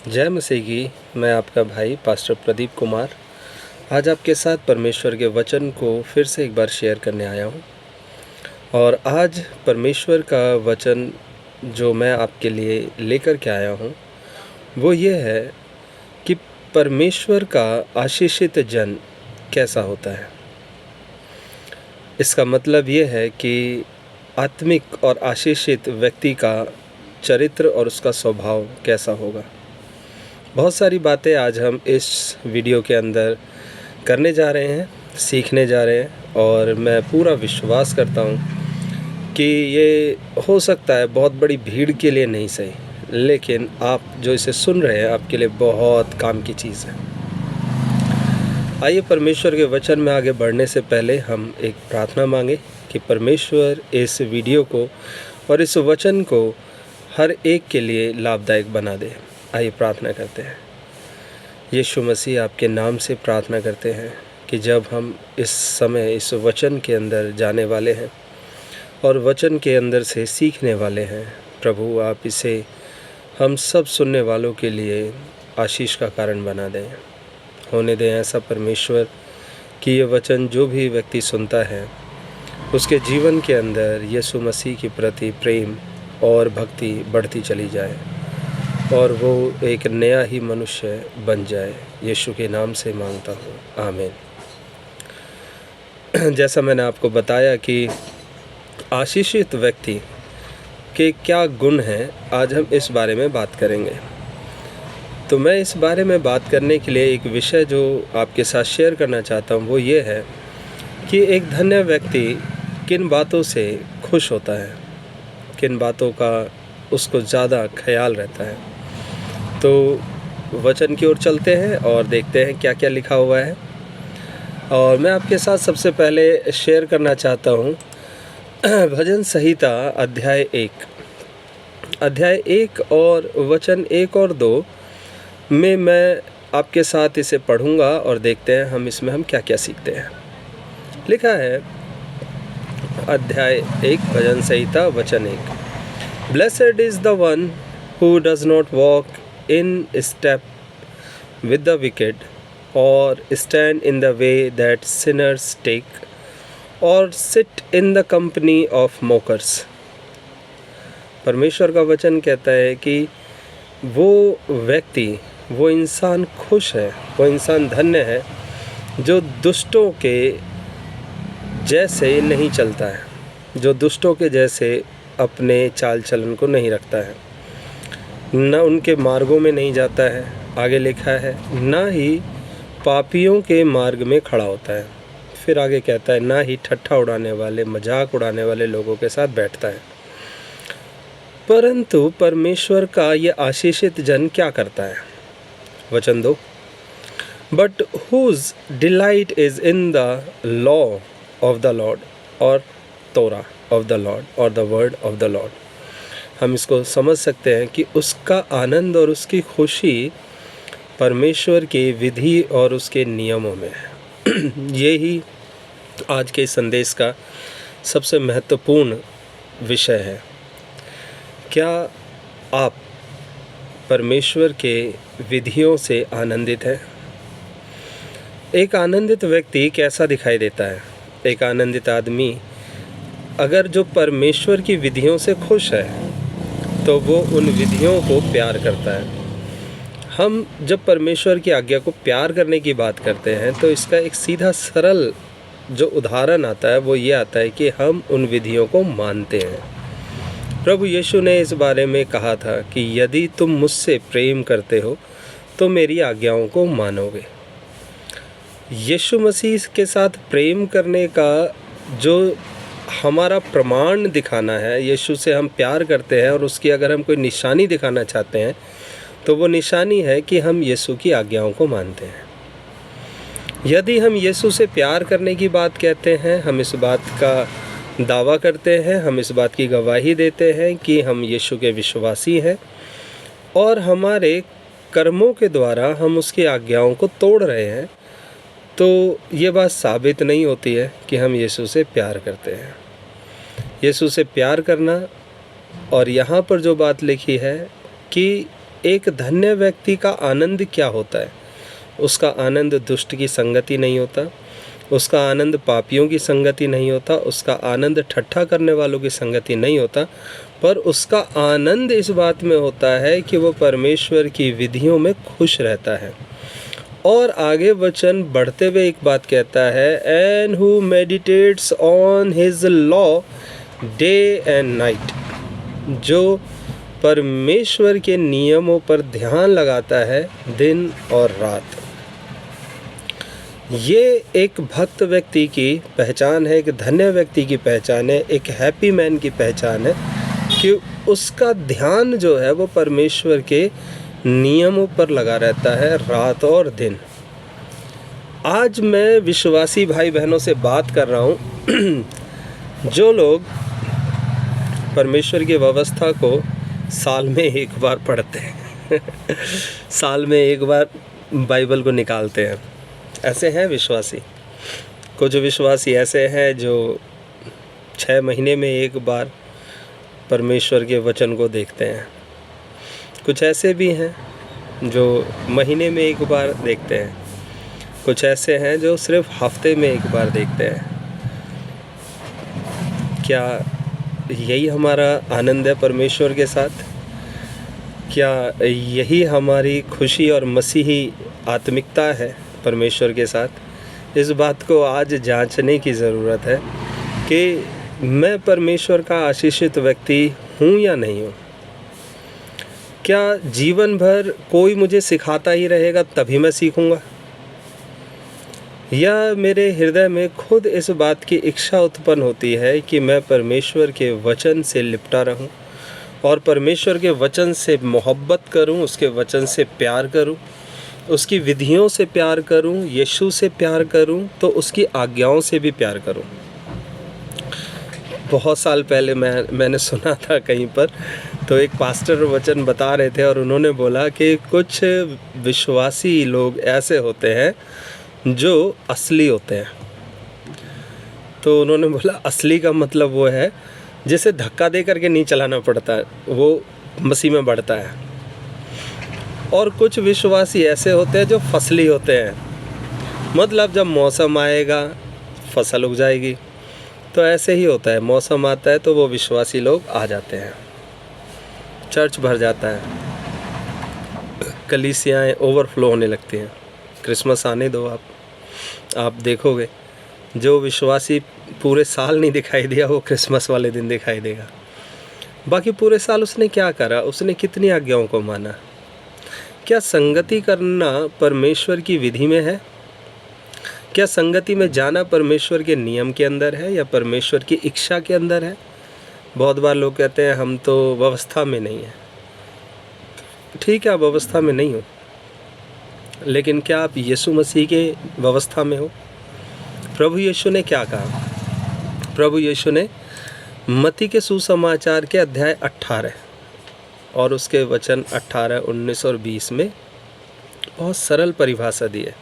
जय मसीह की। मैं आपका भाई पास्टर प्रदीप कुमार आज आपके साथ परमेश्वर के वचन को फिर से एक बार शेयर करने आया हूँ। और आज परमेश्वर का वचन जो मैं आपके लिए लेकर के आया हूँ वो ये है कि परमेश्वर का आशीषित जन कैसा होता है। इसका मतलब ये है कि आत्मिक और आशीषित व्यक्ति का चरित्र और उसका स्वभाव कैसा होगा। बहुत सारी बातें आज हम इस वीडियो के अंदर करने जा रहे हैं, सीखने जा रहे हैं, और मैं पूरा विश्वास करता हूँ कि ये हो सकता है बहुत बड़ी भीड़ के लिए नहीं सही, लेकिन आप जो इसे सुन रहे हैं आपके लिए बहुत काम की चीज़ है। आइए परमेश्वर के वचन में आगे बढ़ने से पहले हम एक प्रार्थना मांगे कि परमेश्वर इस वीडियो को और इस वचन को हर एक के लिए लाभदायक बना दे। आइए प्रार्थना करते हैं। यीशु मसीह, आपके नाम से प्रार्थना करते हैं कि जब हम इस समय इस वचन के अंदर जाने वाले हैं और वचन के अंदर से सीखने वाले हैं, प्रभु आप इसे हम सब सुनने वालों के लिए आशीष का कारण बना दें। होने दें ऐसा परमेश्वर कि ये वचन जो भी व्यक्ति सुनता है उसके जीवन के अंदर यीशु मसीह के प्रति प्रेम और भक्ति बढ़ती चली जाए और वो एक नया ही मनुष्य बन जाए। यीशु के नाम से मांगता हूँ, आमीन। जैसा मैंने आपको बताया कि आशीषित व्यक्ति के क्या गुण हैं, आज हम इस बारे में बात करेंगे। तो मैं इस बारे में बात करने के लिए एक विषय जो आपके साथ शेयर करना चाहता हूँ वो ये है कि एक धन्य व्यक्ति किन बातों से खुश होता है, किन बातों का उसको ज़्यादा ख्याल रहता है। तो वचन की ओर चलते हैं और देखते हैं क्या क्या लिखा हुआ है। और मैं आपके साथ सबसे पहले शेयर करना चाहता हूँ भजन संहिता अध्याय 1 और वचन 1 और 2 में मैं आपके साथ इसे पढ़ूँगा और देखते हैं हम क्या क्या सीखते हैं। लिखा है अध्याय 1 भजन संहिता वचन 1, blessed is the one who does not walk in step with the wicked, or stand in the way that sinners take, or sit in the company of mockers। परमेश्वर का वचन कहता है कि वो व्यक्ति, वो इंसान खुश है, वो इंसान धन्य है जो दुष्टों के जैसे नहीं चलता है, जो दुष्टों के जैसे अपने चाल चलन को नहीं रखता है, न उनके मार्गों में नहीं जाता है, आगे लिखा है, ना ही पापियों के मार्ग में खड़ा होता है। फिर आगे कहता है ना ही ठट्ठा उड़ाने वाले, मजाक उड़ाने वाले लोगों के साथ बैठता है। परंतु परमेश्वर का ये आशीषित जन क्या करता है। वचन 2, but whose delight is in the law of the Lord, और तोरा ऑफ द लॉर्ड, और the word of the Lord. हम इसको समझ सकते हैं कि उसका आनंद और उसकी खुशी परमेश्वर के विधि और उसके नियमों में है। यही आज के संदेश का सबसे महत्वपूर्ण विषय है। क्या आप परमेश्वर के विधियों से आनंदित हैं? एक आनंदित व्यक्ति कैसा दिखाई देता है? एक आनंदित आदमी अगर जो परमेश्वर की विधियों से खुश है तो वो उन विधियों को प्यार करता है। हम जब परमेश्वर की आज्ञा को प्यार करने की बात करते हैं तो इसका एक सीधा सरल जो उदाहरण आता है वो ये आता है कि हम उन विधियों को मानते हैं। प्रभु यीशु ने इस बारे में कहा था कि यदि तुम मुझसे प्रेम करते हो तो मेरी आज्ञाओं को मानोगे। यीशु मसीह के साथ प्रेम करने का जो हमारा प्रमाण दिखाना है, यीशु से हम प्यार करते हैं और उसकी अगर हम कोई निशानी दिखाना चाहते हैं तो वो निशानी है कि हम यीशु की आज्ञाओं को मानते हैं। यदि हम यीशु से प्यार करने की बात कहते हैं, हम इस बात का दावा करते हैं, हम इस बात की गवाही देते हैं कि हम यीशु के विश्वासी हैं और हमारे कर्मों के द्वारा हम उसकी आज्ञाओं को तोड़ रहे हैं, तो ये बात साबित नहीं होती है कि हम यीशु से प्यार करते हैं। यीशु से प्यार करना, और यहाँ पर जो बात लिखी है कि एक धन्य व्यक्ति का आनंद क्या होता है? उसका आनंद दुष्ट की संगति नहीं होता, उसका आनंद पापियों की संगति नहीं होता, उसका आनंद ठट्ठा करने वालों की संगति नहीं होता, पर उसका आनंद इस बात में होता है कि वो परमेश्वर की विधियों में खुश रहता है। और आगे वचन बढ़ते हुए एक बात कहता है, and who meditates on his law day and night, जो परमेश्वर के नियमों पर ध्यान लगाता है दिन और रात। ये एक भक्त व्यक्ति की पहचान है, एक धन्य व्यक्ति की पहचान है, एक हैप्पी मैन की पहचान है कि उसका ध्यान जो है वो परमेश्वर के नियमों पर लगा रहता है रात और दिन। आज मैं विश्वासी भाई बहनों से बात कर रहा हूँ जो लोग परमेश्वर की व्यवस्था को साल में एक बार पढ़ते हैं साल में एक बार बाइबल को निकालते हैं। ऐसे हैं विश्वासी। कुछ विश्वासी ऐसे हैं जो 6 महीने में एक बार परमेश्वर के वचन को देखते हैं। कुछ ऐसे भी हैं जो महीने में एक बार देखते हैं। कुछ ऐसे हैं जो सिर्फ हफ्ते में एक बार देखते हैं। क्या यही हमारा आनंद है परमेश्वर के साथ? क्या यही हमारी खुशी और मसीही आत्मिकता है परमेश्वर के साथ? इस बात को आज जांचने की ज़रूरत है कि मैं परमेश्वर का आशीषित व्यक्ति हूँ या नहीं हूँ। क्या जीवन भर कोई मुझे सिखाता ही रहेगा तभी मैं सीखूँगा, या मेरे हृदय में खुद इस बात की इच्छा उत्पन्न होती है कि मैं परमेश्वर के वचन से लिपटा रहूं और परमेश्वर के वचन से मोहब्बत करूं, उसके वचन से प्यार करूं, उसकी विधियों से प्यार करूं, यीशु से प्यार करूं, तो उसकी आज्ञाओं से भी प्यार करूं। बहुत साल पहले मैंने सुना था कहीं पर, तो एक पास्टर वचन बता रहे थे और उन्होंने बोला कि कुछ विश्वासी लोग ऐसे होते हैं जो असली होते हैं। तो उन्होंने बोला असली का मतलब वो है जिसे धक्का दे करके नहीं चलाना पड़ता है, वो मसीह में बढ़ता है। और कुछ विश्वासी ऐसे होते हैं जो फसली होते हैं, मतलब जब मौसम आएगा फसल उग जाएगी। तो ऐसे ही होता है, मौसम आता है तो वो विश्वासी लोग आ जाते हैं, चर्च भर जाता है, कलीसियाएँ ओवरफ्लो होने लगती हैं। क्रिसमस आने दो, आप देखोगे जो विश्वासी पूरे साल नहीं दिखाई दिया वो क्रिसमस वाले दिन दिखाई देगा। बाकी पूरे साल उसने क्या करा, उसने कितनी आज्ञाओं को माना? क्या संगति करना परमेश्वर की विधि में है? क्या संगति में जाना परमेश्वर के नियम के अंदर है या परमेश्वर की इच्छा के अंदर है? बहुत बार लोग कहते हैं हम तो व्यवस्था में नहीं हैं। ठीक है, आप व्यवस्था में नहीं हो, लेकिन क्या आप यीशु मसीह के व्यवस्था में हो? प्रभु यीशु ने क्या कहा? प्रभु यीशु ने मत्ती के सुसमाचार के अध्याय 18 और उसके वचन 18, 19 और 20 में बहुत सरल परिभाषा दी है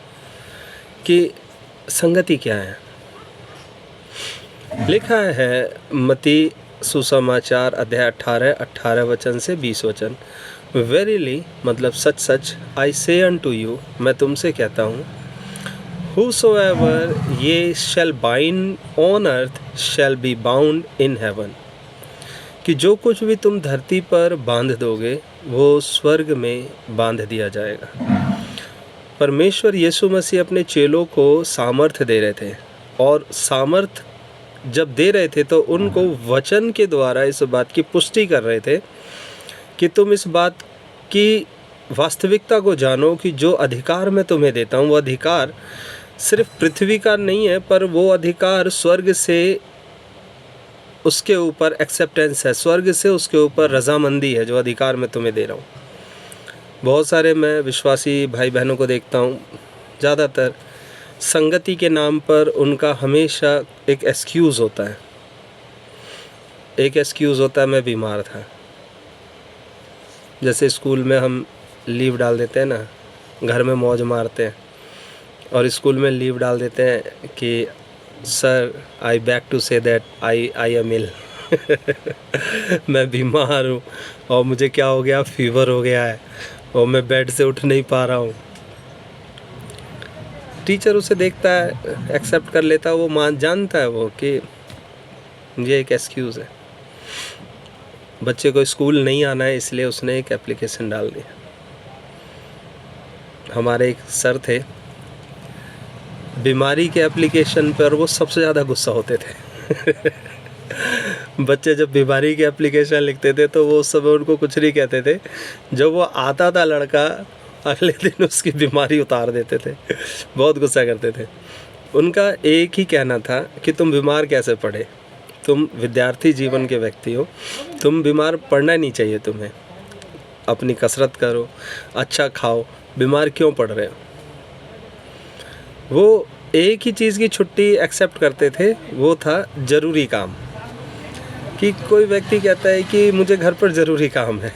कि संगति क्या है। लिखा है मत्ती सुसमाचार अध्याय 18 वचन से 20 वचन, वेरीली मतलब सच सच, आई से अनटू यू, मैं तुमसे कहता हूँ, whosoever ye shall bind on earth shall be bound in heaven, कि जो कुछ भी तुम धरती पर बांध दोगे वो स्वर्ग में बांध दिया जाएगा। परमेश्वर यीशु मसीह अपने चेलों को सामर्थ्य दे रहे थे, और सामर्थ्य जब दे रहे थे तो उनको वचन के द्वारा इस बात की पुष्टि कर रहे थे कि तुम इस बात की वास्तविकता को जानो कि जो अधिकार मैं तुम्हें देता हूँ वो अधिकार सिर्फ पृथ्वी का नहीं है, पर वो अधिकार स्वर्ग से उसके ऊपर एक्सेप्टेंस है, स्वर्ग से उसके ऊपर रजामंदी है जो अधिकार मैं तुम्हें दे रहा हूँ। बहुत सारे मैं विश्वासी भाई बहनों को देखता हूँ, ज़्यादातर संगति के नाम पर उनका हमेशा एक एक्सक्यूज़ होता है। एक एक्सक्यूज़ होता है, मैं बीमार था। जैसे स्कूल में हम लीव डाल देते हैं ना, घर में मौज मारते हैं और स्कूल में लीव डाल देते हैं कि sir I beg to say that I am ill मैं बीमार हूँ और मुझे क्या हो गया, फीवर हो गया है और मैं बेड से उठ नहीं पा रहा हूँ। टीचर उसे देखता है, एक्सेप्ट कर लेता है, वो जानता है वो कि ये एक एक्सक्यूज़ है। बच्चे को स्कूल नहीं आना है इसलिए उसने एक एप्लीकेशन डाल दिया। हमारे एक सर थे, बीमारी के एप्लीकेशन पर वो सबसे ज़्यादा गुस्सा होते थे। बच्चे जब बीमारी के एप्लीकेशन लिखते थे तो वो उस समय उनको कुछ नहीं कहते थे। जब वो आता था लड़का, अगले दिन उसकी बीमारी उतार देते थे। बहुत गुस्सा करते थे। उनका एक ही कहना था कि तुम बीमार कैसे पड़े, तुम विद्यार्थी जीवन के व्यक्ति हो, तुम बीमार पड़ना नहीं चाहिए तुम्हें। अपनी कसरत करो, अच्छा खाओ, बीमार क्यों पड़ रहे हो। वो एक ही चीज़ की छुट्टी एक्सेप्ट करते थे, वो था ज़रूरी काम। कि कोई व्यक्ति कहता है कि मुझे घर पर ज़रूरी काम है,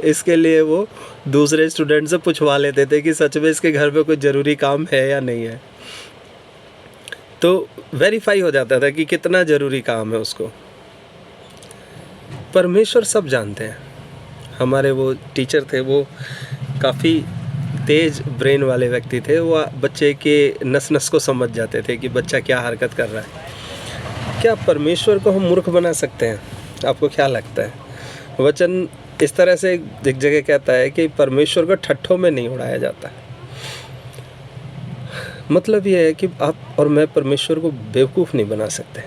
इसके लिए वो दूसरे स्टूडेंट से पूछवा लेते थे कि सच में इसके घर पे कोई ज़रूरी काम है या नहीं है। तो वेरीफाई हो जाता था कि कितना ज़रूरी काम है उसको। परमेश्वर सब जानते हैं। हमारे वो टीचर थे, वो काफ़ी तेज़ ब्रेन वाले व्यक्ति थे। वो बच्चे के नस नस को समझ जाते थे कि बच्चा क्या हरकत कर रहा है। क्या परमेश्वर को हम मूर्ख बना सकते हैं? आपको क्या लगता है? वचन इस तरह से एक जगह कहता है कि परमेश्वर को ठट्ठों में नहीं उड़ाया जाता। मतलब ये है कि आप और मैं परमेश्वर को बेवकूफ़ नहीं बना सकते।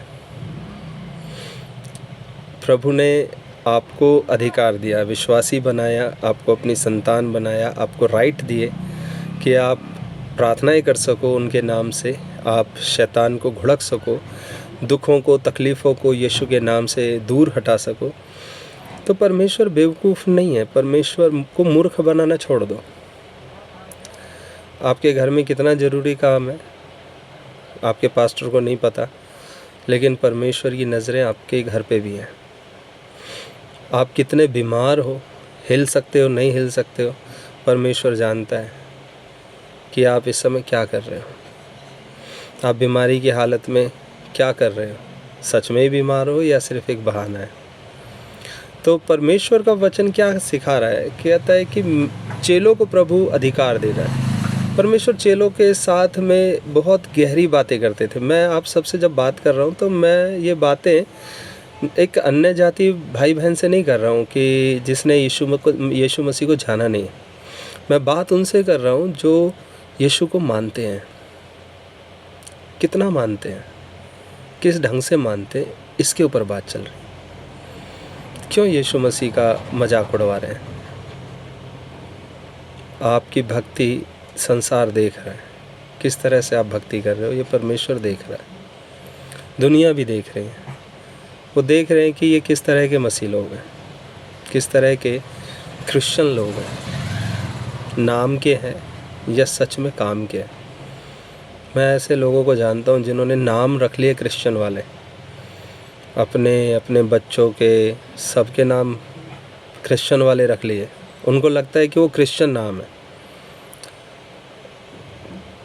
प्रभु ने आपको अधिकार दिया, विश्वासी बनाया, आपको अपनी संतान बनाया, आपको राइट दिए कि आप प्रार्थनाएं कर सको उनके नाम से, आप शैतान को घुड़क सको, दुखों को, तकलीफ़ों को यीशु के नाम से दूर हटा सको। तो परमेश्वर बेवकूफ़ नहीं है। परमेश्वर को मूर्ख बनाना छोड़ दो। आपके घर में कितना ज़रूरी काम है आपके पास्टर को नहीं पता, लेकिन परमेश्वर की नज़रें आपके घर पे भी हैं। आप कितने बीमार हो, हिल सकते हो, नहीं हिल सकते हो, परमेश्वर जानता है कि आप इस समय क्या कर रहे हो। आप बीमारी की हालत में क्या कर रहे हो, सच में ही बीमार हो या सिर्फ एक बहाना है। तो परमेश्वर का वचन क्या सिखा रहा है? कहता है कि चेलों को प्रभु अधिकार दे रहा है। परमेश्वर चेलों के साथ में बहुत गहरी बातें करते थे। मैं आप सबसे जब बात कर रहा हूँ तो मैं ये बातें एक अन्य जाति भाई बहन से नहीं कर रहा हूँ कि जिसने यीशु मसीह को जाना नहीं। मैं बात उनसे कर रहा हूँ जो यीशु को मानते हैं। कितना मानते हैं, किस ढंग से मानते हैं, इसके ऊपर बात चल रही। क्यों यीशु मसीह का मजाक उड़वा रहे हैं? आपकी भक्ति संसार देख रहा है, किस तरह से आप भक्ति कर रहे हो, ये परमेश्वर देख रहा है। दुनिया भी देख रही है। वो देख रहे हैं कि ये किस तरह के मसीह लोग हैं, किस तरह के क्रिश्चियन लोग हैं, नाम के हैं या सच में काम के हैं। मैं ऐसे लोगों को जानता हूँ जिन्होंने नाम रख लिए क्रिश्चियन वाले, अपने बच्चों के सबके नाम क्रिश्चियन वाले रख लिए। उनको लगता है कि वो क्रिश्चियन नाम है।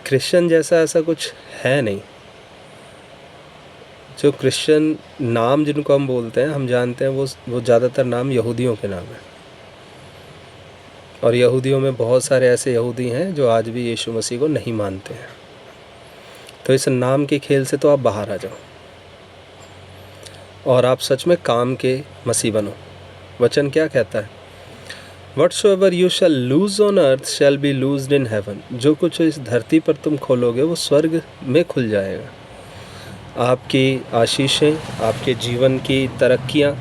क्रिश्चियन जैसा ऐसा कुछ है नहीं। जो क्रिश्चियन नाम जिनको हम बोलते हैं, हम जानते हैं वो ज़्यादातर नाम यहूदियों के नाम हैं। और यहूदियों में बहुत सारे ऐसे यहूदी हैं जो आज भी यीशु मसीह को नहीं मानते हैं। तो इस नाम के खेल से तो आप बाहर आ जाओ और आप सच में काम के मसीह बनो। वचन क्या कहता है? Whatsoever you shall lose on earth shall be loosed in heaven। जो कुछ इस धरती पर तुम खोलोगे वो स्वर्ग में खुल जाएगा। आपकी आशीषें, आपके जीवन की तरक्कियाँ,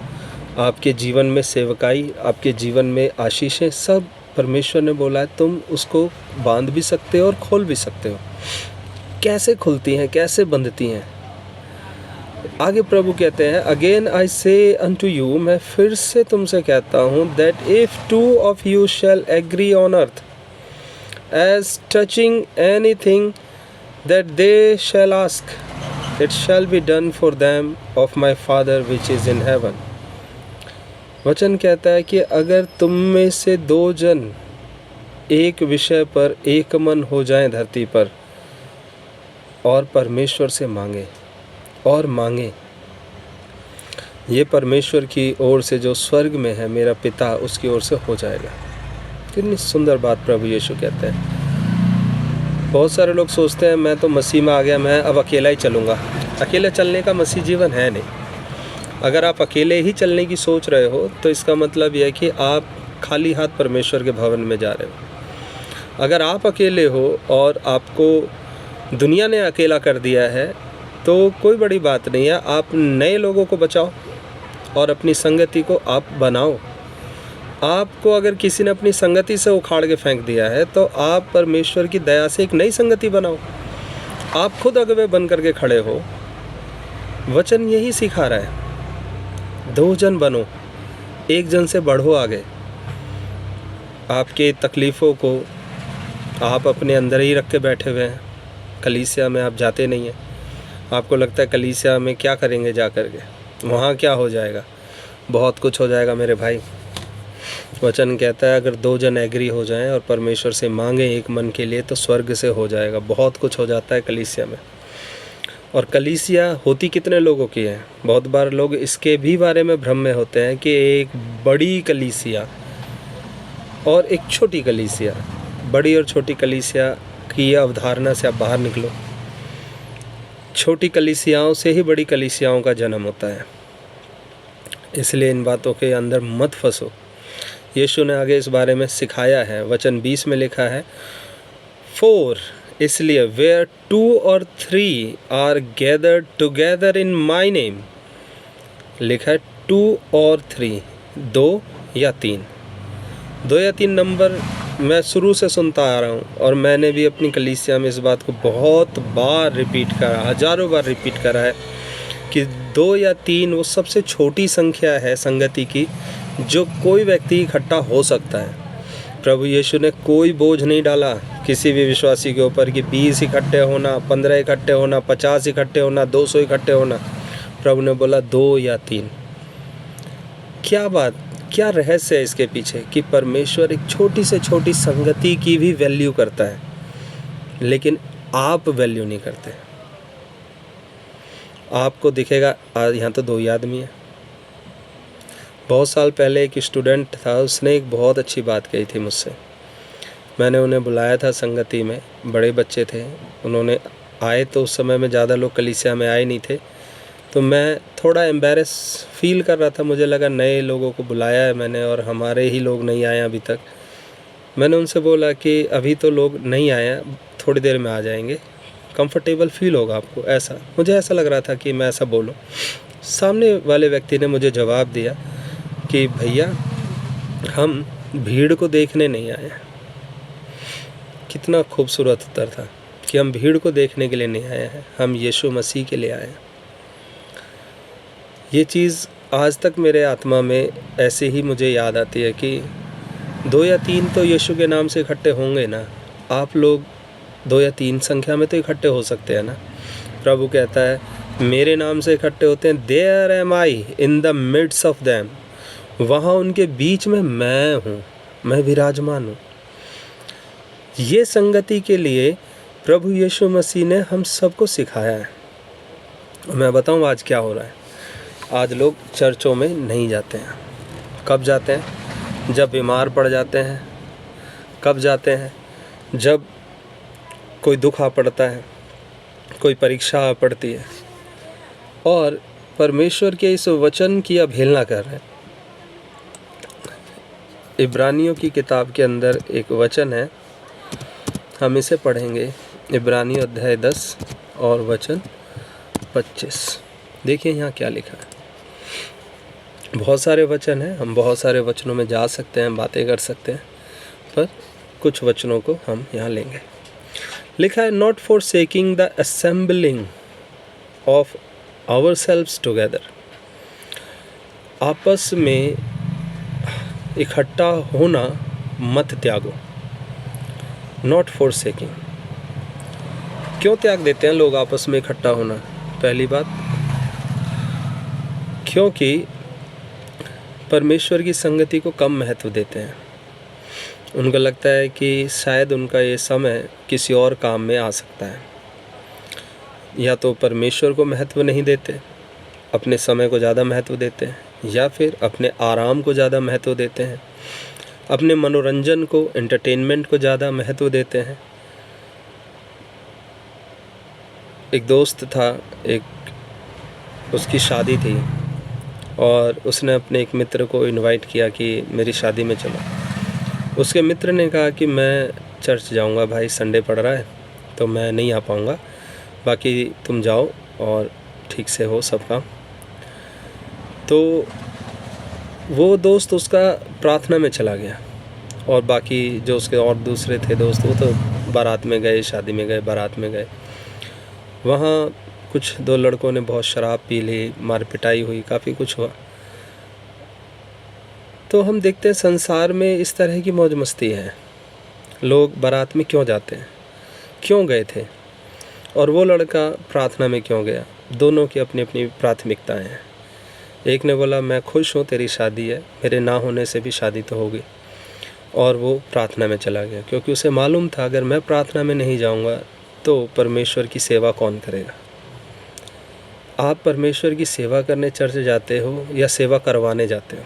आपके जीवन में सेवकाई, आपके जीवन में आशीषें, सब परमेश्वर ने बोला है तुम उसको बांध भी सकते हो और खोल भी सकते हो। कैसे खुलती हैं, कैसे बंधती हैं? आगे प्रभु कहते हैं, अगेन आई से अनटू यू, मैं फिर से तुमसे कहता हूँ, that if two of you shall agree on earth as touching any thing that they shall ask, it shall be done for them of my Father which is in heaven. वचन कहता है कि अगर तुम में से दो जन एक विषय पर एक मन हो जाएं धरती पर और परमेश्वर से मांगे और मांगे, ये परमेश्वर की ओर से जो स्वर्ग में है मेरा पिता, उसकी ओर से हो जाएगा। कितनी सुंदर बात प्रभु यीशु कहते हैं। बहुत सारे लोग सोचते हैं मैं तो मसीह में आ गया, मैं अब अकेला ही चलूँगा। अकेले चलने का मसीह जीवन है नहीं। अगर आप अकेले ही चलने की सोच रहे हो तो इसका मतलब यह है कि आप खाली हाथ परमेश्वर के भवन में जा रहे हो। अगर आप अकेले हो और आपको दुनिया ने अकेला कर दिया है तो कोई बड़ी बात नहीं है। आप नए लोगों को बचाओ और अपनी संगति को आप बनाओ। आपको अगर किसी ने अपनी संगति से उखाड़ के फेंक दिया है तो आप परमेश्वर की दया से एक नई संगति बनाओ। आप खुद अगुवे बन करके खड़े हो। वचन यही सिखा रहा है, 2 जन बनो, 1 जन से बढ़ो आगे। आपके तकलीफ़ों को आप अपने अंदर ही रख के बैठे हुए हैं। कलीसिया में आप जाते नहीं हैं। आपको लगता है कलीसिया में क्या करेंगे जा कर के, वहाँ क्या हो जाएगा। बहुत कुछ हो जाएगा मेरे भाई। वचन कहता है अगर 2 जन एग्री हो जाएं और परमेश्वर से मांगें एक मन के लिए तो स्वर्ग से हो जाएगा। बहुत कुछ हो जाता है कलीसिया में। और कलीसिया होती कितने लोगों की है? बहुत बार लोग इसके भी बारे में भ्रम में होते हैं कि एक बड़ी कलीसिया और एक छोटी कलीसिया। बड़ी और छोटी कलीसिया की अवधारणा से आप बाहर निकलो। छोटी कलीसियाओं से ही बड़ी कलीसियाओं का जन्म होता है, इसलिए इन बातों के अंदर मत फंसो। यीशु ने आगे इस बारे में सिखाया है। वचन 20 में लिखा है 4 इसलिए where 2 or 3 are gathered together in my name, लिखा है 2 और 3, 2 या 3। 2 या 3 नंबर मैं शुरू से सुनता आ रहा हूँ और मैंने भी अपनी कलीसिया में इस बात को बहुत बार रिपीट करा, हजारों बार रिपीट करा है कि 2 या 3 वो सबसे छोटी संख्या है संगति की जो कोई व्यक्ति इकट्ठा हो सकता है। प्रभु यीशु ने कोई बोझ नहीं डाला किसी भी विश्वासी के ऊपर कि 20 इकट्ठे होना, 15 इकट्ठे होना, 50 इकट्ठे होना, 200 इकट्ठे होना। प्रभु ने बोला 2 या 3। क्या बात, क्या रहस्य है इसके पीछे कि परमेश्वर एक छोटी से छोटी संगति की भी वैल्यू करता है, लेकिन आप वैल्यू नहीं करते। आपको दिखेगा यहाँ तो 2 ही आदमी हैं। बहुत साल पहले एक स्टूडेंट था, उसने एक बहुत अच्छी बात कही थी मुझसे। मैंने उन्हें बुलाया था संगति में, बड़े बच्चे थे, उन्होंने आए तो उस समय में ज़्यादा लोग कलीसिया में आए नहीं थे, तो मैं थोड़ा एम्बैरेस फील कर रहा था। मुझे लगा नए लोगों को बुलाया है मैंने और हमारे ही लोग नहीं आए अभी तक। मैंने उनसे बोला कि अभी तो लोग नहीं आए हैं, थोड़ी देर में आ जाएंगे, कंफर्टेबल फील होगा आपको। ऐसा मुझे ऐसा लग रहा था कि मैं ऐसा बोलूं। सामने वाले व्यक्ति ने मुझे जवाब दिया कि भैया हम भीड़ को देखने नहीं आए हैं। कितना खूबसूरत उत्तर था कि हम भीड़ को देखने के लिए नहीं आए हैं, हम यीशु मसीह के लिए आए हैं। ये चीज़ आज तक मेरे आत्मा में ऐसे ही मुझे याद आती है कि 2 या 3 तो यीशु के नाम से इकट्ठे होंगे ना। आप लोग 2 या 3 संख्या में तो इकट्ठे हो सकते हैं ना। प्रभु कहता है मेरे नाम से इकट्ठे होते हैं, there am I in the midst of them, वहाँ उनके बीच में मैं हूँ, मैं विराजमान हूँ। ये संगति के लिए प्रभु यीशु मसीह ने हम सबको सिखाया है। मैं बताऊँ आज क्या हो रहा है। आज लोग चर्चों में नहीं जाते हैं। कब जाते हैं? जब बीमार पड़ जाते हैं। कब जाते हैं? जब कोई दुख आ पड़ता है, कोई परीक्षा आ पड़ती है और परमेश्वर के इस वचन की अवहेलना कर रहे हैं। इब्रानियों की किताब के अंदर एक वचन है, हम इसे पढ़ेंगे। इब्रानियों अध्याय 10 और वचन 25। देखिए यहाँ क्या लिखा है। बहुत सारे वचन हैं, हम बहुत सारे वचनों में जा सकते हैं, बातें कर सकते हैं, पर कुछ वचनों को हम यहाँ लेंगे। लिखा है not forsaking the assembling of ourselves together, आपस में इकट्ठा होना मत त्यागो। नॉट forsaking, क्यों त्याग देते हैं लोग आपस में इकट्ठा होना? पहली बात, क्योंकि परमेश्वर की संगति को कम महत्व देते हैं। उनको लगता है कि शायद उनका ये समय किसी और काम में आ सकता है। या तो परमेश्वर को महत्व नहीं देते अपने समय को ज़्यादा महत्व देते हैं या फिर अपने आराम को ज़्यादा महत्व देते हैं, अपने मनोरंजन को, एंटरटेनमेंट को ज़्यादा महत्व देते हैं। एक दोस्त था, उसकी शादी थी और उसने अपने एक मित्र को इनवाइट किया कि मेरी शादी में चलो। उसके मित्र ने कहा कि मैं चर्च जाऊंगा भाई, संडे पड़ रहा है तो मैं नहीं आ पाऊंगा, बाकी तुम जाओ और ठीक से हो सब काम। तो वो दोस्त उसका प्रार्थना में चला गया और बाकी जो उसके और दूसरे थे दोस्त, वो तो बारात में गए, शादी में गए, बारात में गए। वहाँ कुछ 2 लड़कों ने बहुत शराब पी ली, मार पिटाई हुई, काफ़ी कुछ हुआ। तो हम देखते हैं संसार में इस तरह की मौज मस्ती है। लोग बारात में क्यों जाते हैं, क्यों गए थे, और वो लड़का प्रार्थना में क्यों गया? दोनों की अपनी अपनी प्राथमिकताएं हैं। एक ने बोला मैं खुश हूँ, तेरी शादी है, मेरे ना होने से भी शादी तो होगी, और वो प्रार्थना में चला गया क्योंकि उसे मालूम था अगर मैं प्रार्थना में नहीं जाऊँगा तो परमेश्वर की सेवा कौन करेगा। आप परमेश्वर की सेवा करने चर्च जाते हो या सेवा करवाने जाते हो?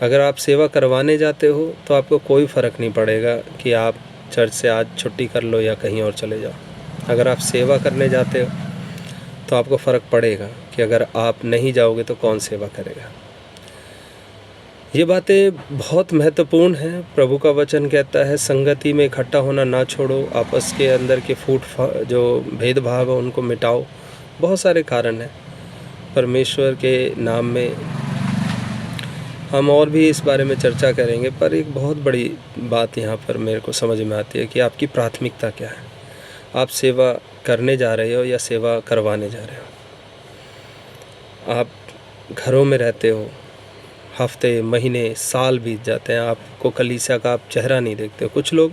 अगर आप सेवा करवाने जाते हो तो आपको कोई फ़र्क नहीं पड़ेगा कि आप चर्च से आज छुट्टी कर लो या कहीं और चले जाओ। अगर आप सेवा करने जाते हो तो आपको फ़र्क पड़ेगा कि अगर आप नहीं जाओगे तो कौन सेवा करेगा। ये बातें बहुत महत्वपूर्ण हैं। प्रभु का वचन कहता है संगति में इकट्ठा होना ना छोड़ो, आपस के अंदर के जो भेदभाव है उनको मिटाओ। बहुत सारे कारण हैं परमेश्वर के नाम में। हम और भी इस बारे में चर्चा करेंगे, पर एक बहुत बड़ी बात यहाँ पर मेरे को समझ में आती है कि आपकी प्राथमिकता क्या है। आप सेवा करने जा रहे हो या सेवा करवाने जा रहे हो? आप घरों में रहते हो, हफ्ते, महीने, साल बीत जाते हैं, आपको कलीसिया का आप चेहरा नहीं देखते हो। कुछ लोग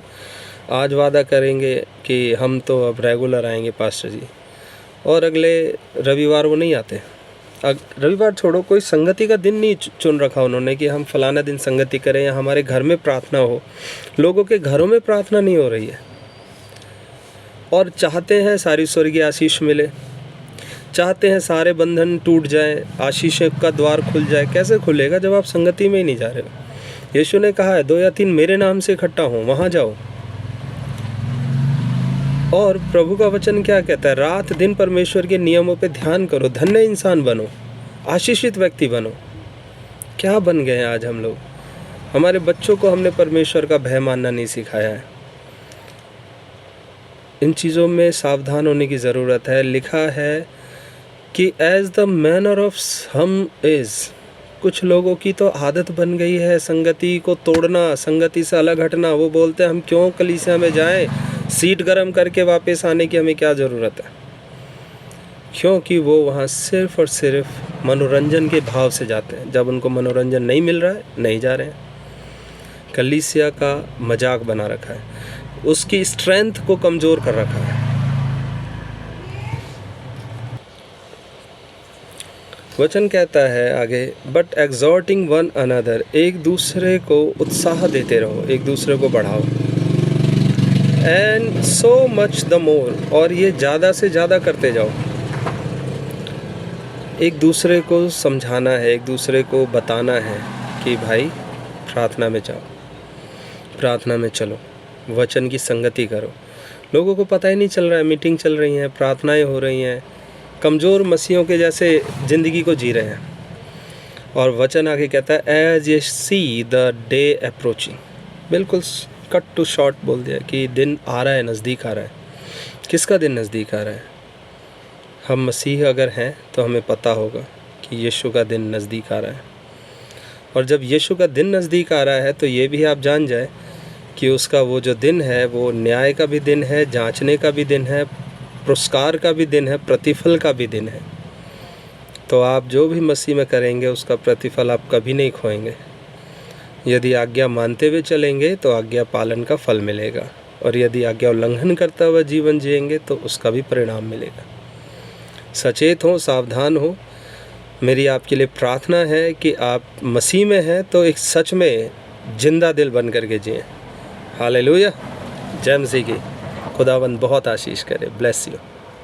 आज वादा करेंगे कि हम तो अब रेगुलर आएंगे पास्टर जी, और अगले रविवार वो नहीं आते। रविवार छोड़ो, कोई संगति का दिन नहीं चुन रखा उन्होंने कि हम फलाना दिन संगति करें या हमारे घर में प्रार्थना हो। लोगों के घरों में प्रार्थना नहीं हो रही है और चाहते हैं सारी स्वर्गीय आशीष मिले, चाहते हैं सारे बंधन टूट जाएं, आशीष का द्वार खुल जाए। कैसे खुलेगा जब आप संगति में ही नहीं जा रहे हो? यीशु ने कहा है 2 या 3 मेरे नाम से इकट्ठा हो, वहाँ जाओ। और प्रभु का वचन क्या कहता है? रात दिन परमेश्वर के नियमों पे ध्यान करो, धन्य इंसान बनो, आशीषित व्यक्ति बनो। क्या बन गए हैं आज हम लोग? हमारे बच्चों को हमने परमेश्वर का भय मानना नहीं सिखाया है। इन चीज़ों में सावधान होने की ज़रूरत है। लिखा है कि as the manner of some is, कुछ लोगों की तो आदत बन गई है संगति को तोड़ना, संगति से अलग हटना। वो बोलते हैं हम क्यों कलीसिया में जाएं, सीट गरम करके वापस आने की हमें क्या ज़रूरत है? क्योंकि वो वहाँ सिर्फ़ और सिर्फ मनोरंजन के भाव से जाते हैं। जब उनको मनोरंजन नहीं मिल रहा है, नहीं जा रहे हैं। कलीसिया का मजाक बना रखा है, उसकी स्ट्रेंथ को कमज़ोर कर रखा है। वचन कहता है आगे, बट एग्जॉर्टिंग वन अनदर, एक दूसरे को उत्साह देते रहो, एक दूसरे को बढ़ाओ। And so much the more, और ये ज़्यादा से ज़्यादा करते जाओ। एक दूसरे को समझाना है, एक दूसरे को बताना है कि भाई प्रार्थना में जाओ, प्रार्थना में चलो, वचन की संगति करो। लोगों को पता ही नहीं चल रहा है, मीटिंग चल रही हैं, प्रार्थनाएं हो रही हैं, कमज़ोर मसीहों के जैसे ज़िंदगी को जी रहे हैं। और वचन आगे कहता है एज ये सी द डे अप्रोचिंग, बिल्कुल कट टू शॉर्ट बोल दिया कि दिन आ रहा है, नज़दीक आ रहा है। किसका दिन नज़दीक आ रहा है? हम मसीह अगर हैं तो हमें पता होगा कि यीशु का दिन नज़दीक आ रहा है। और जब यीशु का दिन नज़दीक आ रहा है तो ये भी आप जान जाए कि उसका वो जो दिन है वो न्याय का भी दिन है, जांचने का भी दिन है, पुरस्कार का भी दिन है, प्रतिफल का भी दिन है। तो आप जो भी मसीह में करेंगे उसका प्रतिफल आप कभी नहीं खोएंगे। यदि आज्ञा मानते हुए चलेंगे तो आज्ञा पालन का फल मिलेगा, और यदि आज्ञा उल्लंघन करता हुआ जीवन जिएंगे तो उसका भी परिणाम मिलेगा। सचेत हो, सावधान हो। मेरी आपके लिए प्रार्थना है कि आप मसीह में हैं तो एक सच में जिंदा दिल बन करके जिएं। हालेलुया, जय मसीह की। खुदावंद बहुत आशीष करे। Bless you.